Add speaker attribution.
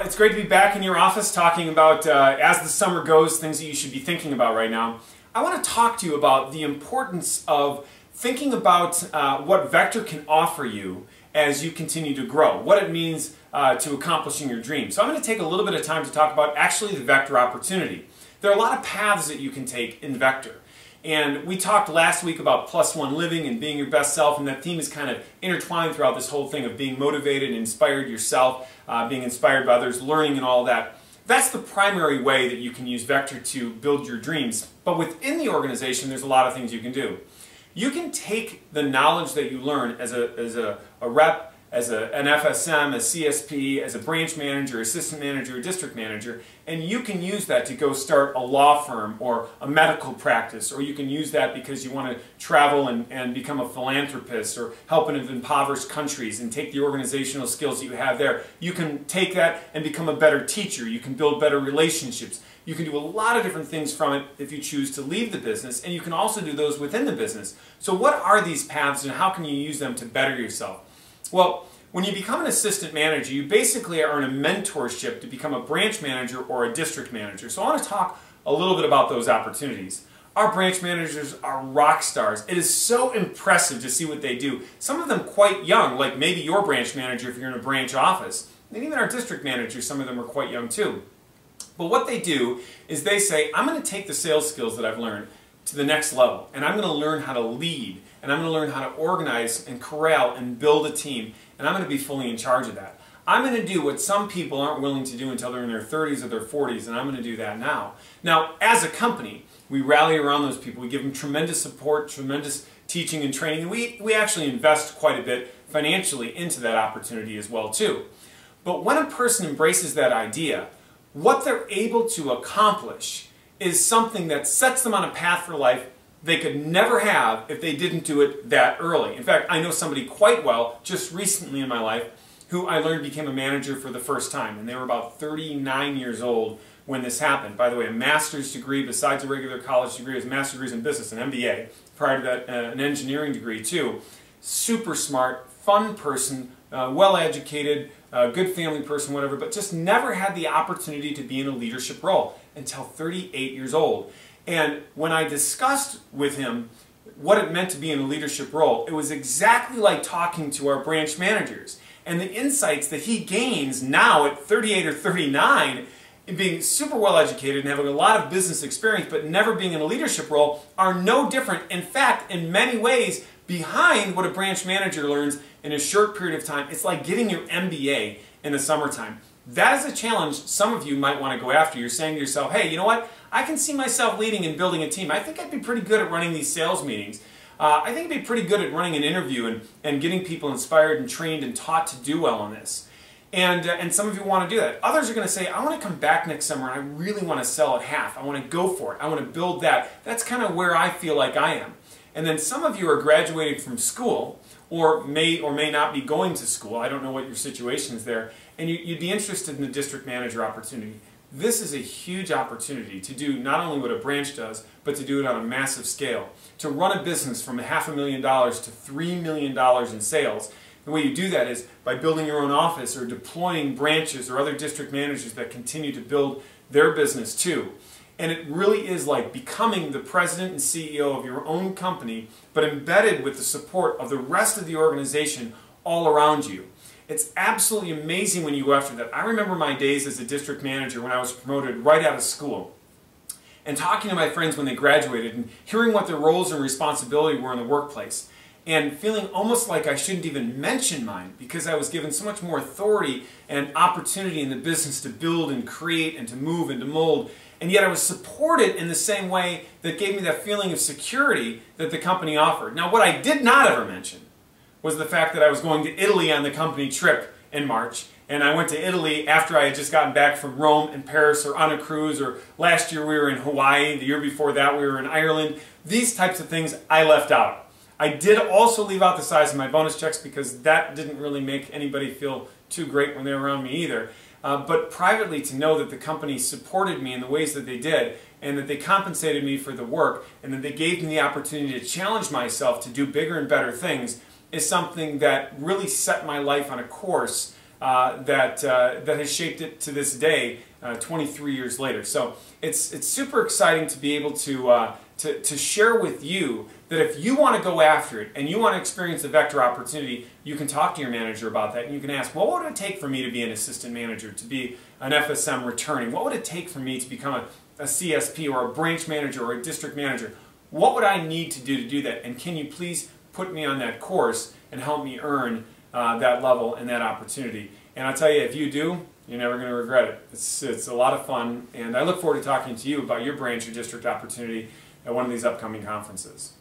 Speaker 1: it's great to be back in your office talking about, as the summer goes, things that you should be thinking about right now. I want to talk to you about the importance of thinking about what Vector can offer you as you continue to grow, what it means to accomplishing your dreams. So I'm going to take a little bit of time to talk about actually the Vector opportunity. There are a lot of paths that you can take in Vector. And we talked last week about +1 living and being your best self, and that theme is kind of intertwined throughout this whole thing of being motivated and inspired yourself, being inspired by others, learning and all that. That's the primary way that you can use Vector to build your dreams. But within the organization, there's a lot of things you can do. You can take the knowledge that you learn as a rep, as an FSM, a CSP, as a branch manager, assistant manager, or district manager, and you can use that to go start a law firm or a medical practice, or you can use that because you want to travel and become a philanthropist or help in impoverished countries and take the organizational skills that you have there. You can take that and become a better teacher. You can build better relationships. You can do a lot of different things from it if you choose to leave the business, and you can also do those within the business. So what are these paths and how can you use them to better yourself? Well, when you become an assistant manager, you basically earn a mentorship to become a branch manager or a district manager. So I want to talk a little bit about those opportunities. Our branch managers are rock stars. It is so impressive to see what they do. Some of them quite young, like maybe your branch manager if you're in a branch office. And even our district managers, some of them are quite young too. But what they do is they say, I'm going to take the sales skills that I've learned to the next level, and I'm going to learn how to lead, and I'm going to learn how to organize and corral and build a team, and I'm going to be fully in charge of that. I'm going to do what some people aren't willing to do until they're in their 30s or their 40s, and I'm going to do that now. Now, as a company, we rally around those people. We give them tremendous support, tremendous teaching and training, and we actually invest quite a bit financially into that opportunity as well too. But when a person embraces that idea, what they're able to accomplish is something that sets them on a path for life they could never have if they didn't do it that early. In fact, I know somebody quite well, just recently in my life, who I learned became a manager for the first time, and they were about 39 years old when this happened. By the way, a master's degree besides a regular college degree, is master's degrees in business, an MBA. Prior to that, an engineering degree too. Super smart, fun person, well-educated, good family person, whatever, but just never had the opportunity to be in a leadership role until 38 years old. And when I discussed with him what it meant to be in a leadership role, it was exactly like talking to our branch managers. And the insights that he gains now at 38 or 39, being super well educated and having a lot of business experience but never being in a leadership role, are no different. In fact, in many ways, behind what a branch manager learns in a short period of time. It's like getting your MBA in the summertime. That is a challenge some of you might want to go after. You're saying to yourself, hey, you know what? I can see myself leading and building a team. I think I'd be pretty good at running these sales meetings. I think I'd be pretty good at running an interview and getting people inspired and trained and taught to do well on this. And some of you want to do that. Others are going to say, I want to come back next summer and I really want to sell at half. I want to go for it. I want to build that. That's kind of where I feel like I am. And then some of you are graduating from school or may not be going to school. I don't know what your situation is there. And you'd be interested in the district manager opportunity. This is a huge opportunity to do not only what a branch does, but to do it on a massive scale. To run a business from $500,000 to $3 million in sales. The way you do that is by building your own office or deploying branches or other district managers that continue to build their business too. And it really is like becoming the president and CEO of your own company, but embedded with the support of the rest of the organization all around you. It's absolutely amazing when you go after that. I remember my days as a district manager when I was promoted right out of school. And talking to my friends when they graduated and hearing what their roles and responsibility were in the workplace. And feeling almost like I shouldn't even mention mine because I was given so much more authority and opportunity in the business to build and create and to move and to mold. And yet I was supported in the same way that gave me that feeling of security that the company offered. Now what I did not ever mention was the fact that I was going to Italy on the company trip in March. And I went to Italy after I had just gotten back from Rome and Paris or on a cruise, or last year we were in Hawaii, the year before that we were in Ireland. These types of things I left out. I did also leave out the size of my bonus checks because that didn't really make anybody feel too great when they were around me either. But privately, to know that the company supported me in the ways that they did, and that they compensated me for the work, and that they gave me the opportunity to challenge myself to do bigger and better things, is something that really set my life on a course that has shaped it to this day, 23 years later. So it's super exciting to be able to share with you that if you want to go after it and you want to experience the Vector opportunity, you can talk to your manager about that and you can ask, well, what would it take for me to be an assistant manager, to be an FSM returning? What would it take for me to become a CSP or a branch manager or a district manager? What would I need to do that? And can you please put me on that course and help me earn that level and that opportunity? And I'll tell you, if you do, you're never going to regret it. It's a lot of fun, and I look forward to talking to you about your branch or district opportunity at one of these upcoming conferences.